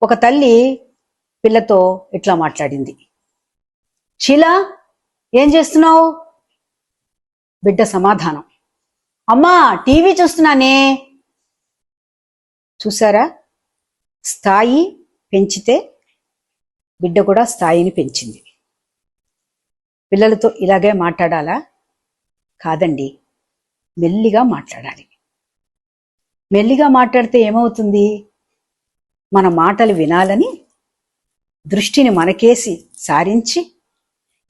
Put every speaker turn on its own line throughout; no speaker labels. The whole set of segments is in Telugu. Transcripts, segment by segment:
ఒక తల్లి పిల్లతో ఇట్లా మాట్లాడింది. షీలా, ఏం చేస్తున్నావు? బిడ్డ సమాధానం, అమ్మా టీవీ చూస్తున్నానే. చూసారా, స్థాయి పెంచితే బిడ్డ కూడా స్థాయిని పెంచింది. పిల్లలతో ఇలాగే మాట్లాడాలా? కాదండి, మెల్లిగా మాట్లాడాలి. మెల్లిగా మాట్లాడితే ఏమవుతుంది? మన మాటలు వినాలని దృష్టిని మనకేసి సారించి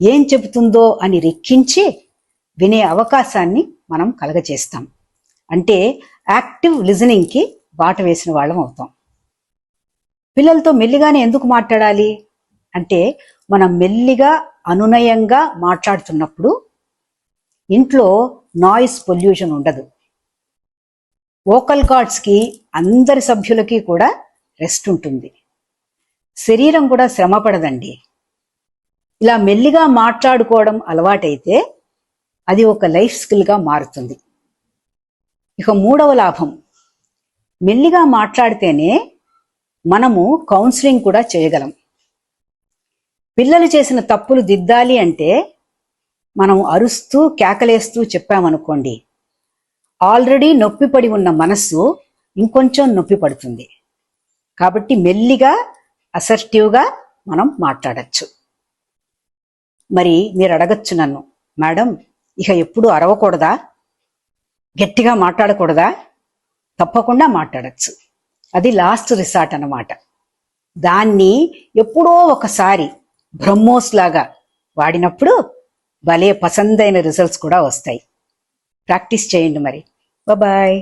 ఏం చెబుతుందో అని రెక్కించి వినే అవకాశాన్ని మనం కలగజేస్తాం. అంటే యాక్టివ్ లిజనింగ్కి బాట వేసిన వాళ్ళం అవుతాం. పిల్లలతో మెల్లిగానే ఎందుకు మాట్లాడాలి అంటే, మనం మెల్లిగా అనునయంగా మాట్లాడుతున్నప్పుడు ఇంట్లో నాయిస్ పొల్యూషన్ ఉండదు. వోకల్ కార్డ్స్కి అందరి సభ్యులకి కూడా రెస్ట్ ఉంటుంది. శరీరం కూడా శ్రమ పడదండి. ఇలా మెల్లిగా మాట్లాడుకోవడం అలవాటైతే అది ఒక లైఫ్ స్కిల్గా మారుతుంది. ఇక మూడవ లాభం, మెల్లిగా మాట్లాడితేనే మనము కౌన్సిలింగ్ కూడా చేయగలం. పిల్లలు చేసిన తప్పులు దిద్దాలి అంటే మనం అరుస్తూ కేకలేస్తూ చెప్పామనుకోండి, ఆల్రెడీ నొప్పిపడి ఉన్న మనస్సు ఇంకొంచెం నొప్పి పడుతుంది. కాబట్టి మెల్లిగా అసర్టివ్గా మనం మాట్లాడచ్చు. మరి మీరు అడగచ్చు నన్ను, మేడం ఇక ఎప్పుడు అరవకూడదా, గట్టిగా మాట్లాడకూడదా? తప్పకుండా మాట్లాడచ్చు. అది లాస్ట్ రిసార్ట్ అన్నమాట. దాన్ని ఎప్పుడో ఒకసారి బ్రహ్మోస్ లాగా వాడినప్పుడు భలే పసందైన రిజల్ట్స్ కూడా వస్తాయి. ప్రాక్టీస్ చేయండి మరి. బాయ్.